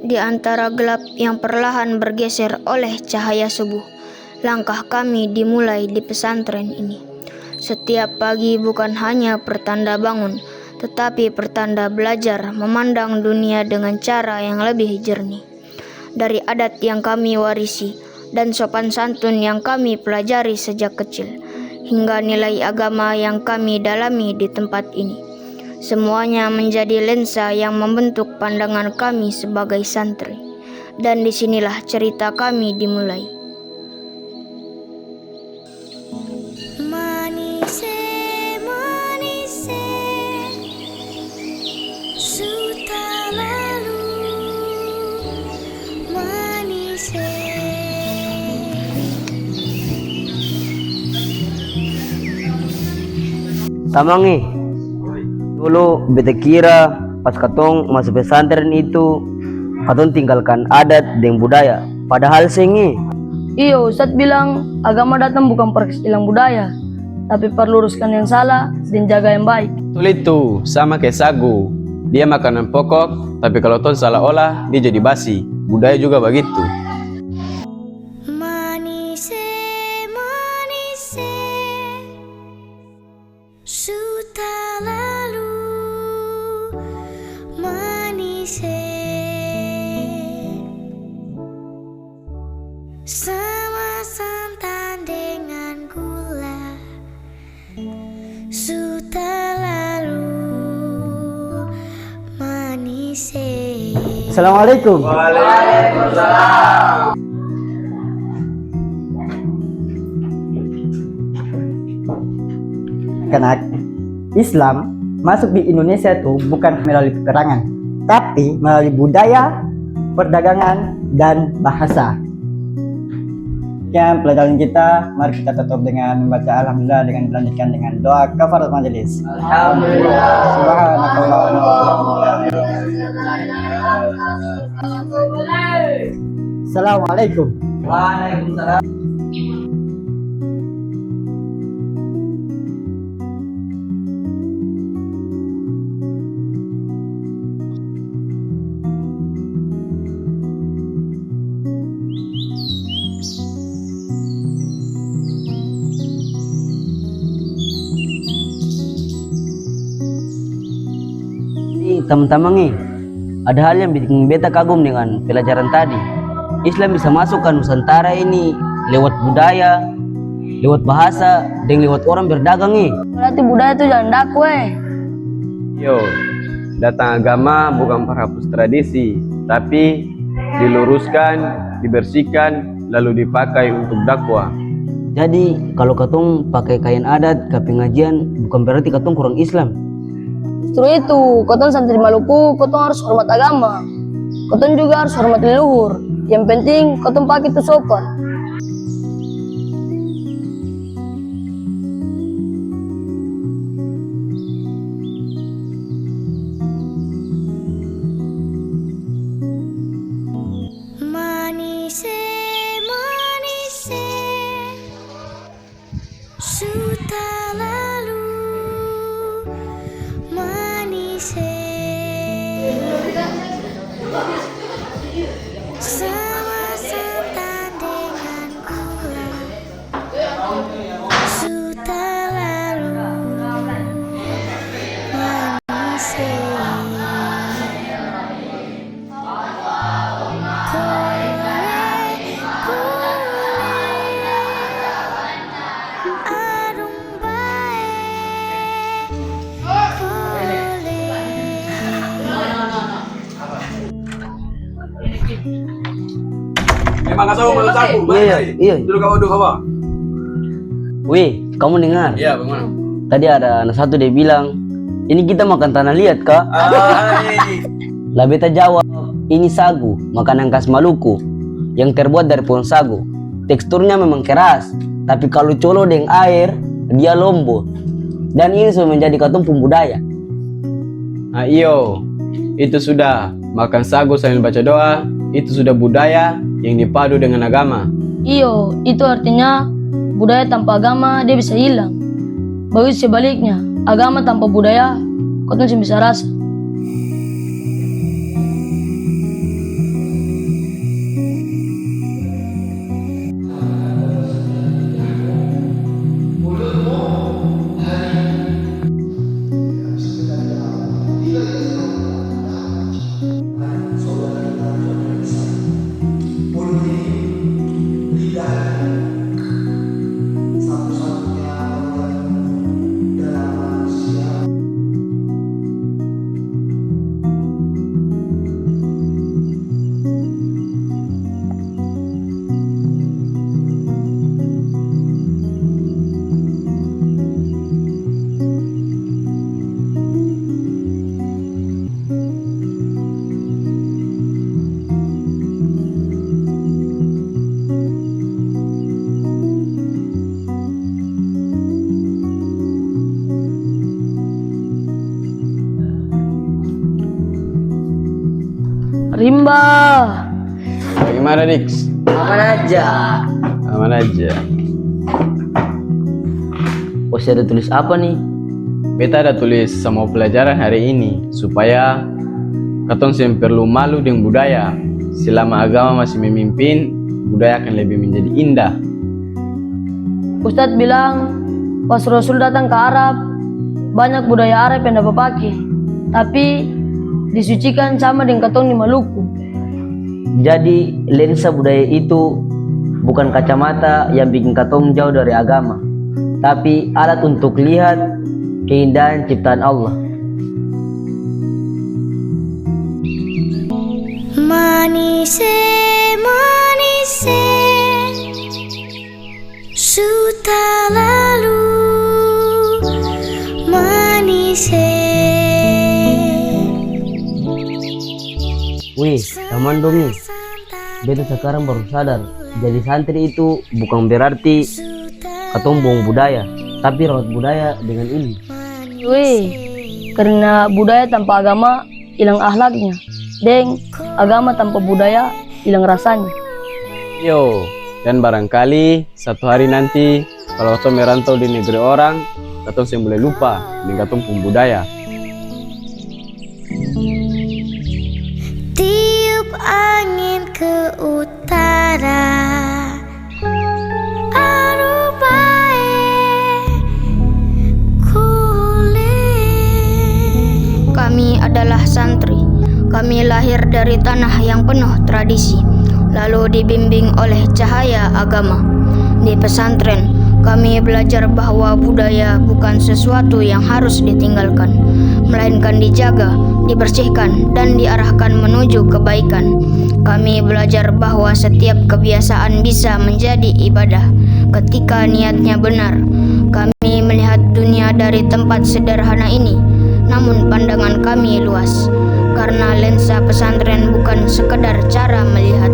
di antara gelap yang perlahan bergeser oleh cahaya subuh. Langkah kami dimulai di pesantren ini. Setiap pagi bukan hanya pertanda bangun, tetapi pertanda belajar memandang dunia dengan cara yang lebih jernih. Dari adat yang kami warisi dan sopan santun yang kami pelajari sejak kecil, hingga nilai agama yang kami dalami di tempat ini. Semuanya menjadi lensa yang membentuk pandangan kami sebagai santri. Dan disinilah cerita kami dimulai. Tamangi, dulu beta kira pas katong masuk pesantren itu katong tinggalkan adat dan budaya. Padahal sengi. Iyo, Ustadz bilang agama datang bukan perkis hilang budaya, tapi perlu luruskan yang salah dan jaga yang baik. Betul itu, sama kayak sagu. Dia makanan pokok, tapi kalau ton salah olah, dia jadi basi. Budaya juga begitu. Sama santan dengan gula, sudah lalu manis. Assalamualaikum. Waalaikumsalam. Karena Islam masuk di Indonesia itu bukan melalui peperangan, tapi melalui budaya, perdagangan, dan bahasa. Sekian pelajaran kita, mari kita tutup dengan membaca Alhamdulillah dengan dilanjutkan dengan doa kafaratul majelis. Alhamdulillah. Assalamualaikum. Waalaikumsalam. Teman-teman nih, ada hal yang bikin beta kagum dengan pelajaran tadi. Islam bisa masuk ke Nusantara ini lewat budaya, lewat bahasa, dan lewat orang berdagang nih. Berarti budaya itu jangan daku Yo, datang agama bukan perhapus tradisi, tapi diluruskan, dibersihkan, lalu dipakai untuk dakwah. Jadi kalau katong pakai kain adat ke pengajian bukan berarti katong kurang Islam. Justru itu, kotong santri Maluku, kotong harus hormat agama. Kotong juga harus hormat leluhur. Yang penting, kotong pakai itu sopan. Manise, manise, sudah lalu manise. Sama santan dengan gula, sudah lalu manise. Memang kasau malu saku. Iya. Dulu kau duduk apa? Wih, kamu dengar? Iya, bagaimana? Tadi ada anak satu dia bilang, ini kita makan tanah liat kak? Lah beta jawab, ini sagu, makanan khas Maluku yang terbuat dari pohon sagu. Teksturnya memang keras, tapi kalau colo dengan air, dia lombo. Dan ini sudah menjadi katong budaya. Nah, iyo, itu sudah makan sagu sambil baca doa, itu sudah budaya yang dipadu dengan agama. Iyo, itu artinya budaya tanpa agama dia bisa hilang. Bagus sebaliknya, agama tanpa budaya, kau tuh bisa rasa. Rimba. Bagaimana Dix? Aman aja. Aman aja. Bos ada tulis apa nih? Beta ada tulis semua pelajaran hari ini supaya katong sih perlu malu dengan budaya. Selama agama masih memimpin, budaya akan lebih menjadi indah. Ustadz bilang pas Rasul datang ke Arab, banyak budaya Arab yang dapat pakai, tapi disucikan sama dengan katong di Maluku. Jadi lensa budaya itu bukan kacamata yang bikin katong jauh dari agama, tapi alat untuk lihat keindahan ciptaan Allah. Manise, manise, sudah lalu. Manise. Wih, aman dong nih. Beta sekarang baru sadar, jadi santri itu bukan berarti katong buang budaya, tapi rawat budaya dengan ini. Wih, karena budaya tanpa agama hilang akhlaknya, deng agama tanpa budaya hilang rasanya. Yo, dan barangkali satu hari nanti kalau katong merantau di negeri orang, katong sih boleh lupa dengan katong pun budaya. Tiup angin ke utara, arubae kule. Kami adalah santri. Kami lahir dari tanah yang penuh tradisi, lalu dibimbing oleh cahaya agama. Di pesantren, kami belajar bahwa budaya bukan sesuatu yang harus ditinggalkan, melainkan dijaga, dibersihkan, dan diarahkan menuju kebaikan. Kami belajar bahwa setiap kebiasaan bisa menjadi ibadah ketika niatnya benar. Kami melihat dunia dari tempat sederhana ini, namun pandangan kami luas. Karena lensa pesantren bukan sekedar cara melihat,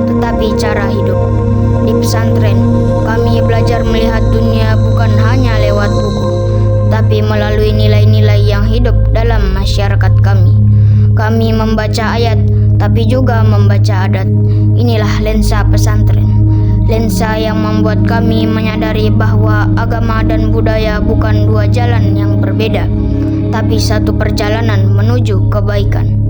tetapi cara hidup. Di pesantren, kami belajar melihat dunia bukan hanya lewat buku, tapi melalui nilai-nilai yang hidup dalam masyarakat kami. Kami membaca ayat, tapi juga membaca adat. Inilah lensa pesantren. Lensa yang membuat kami menyadari bahwa agama dan budaya bukan dua jalan yang berbeda, tapi satu perjalanan menuju kebaikan.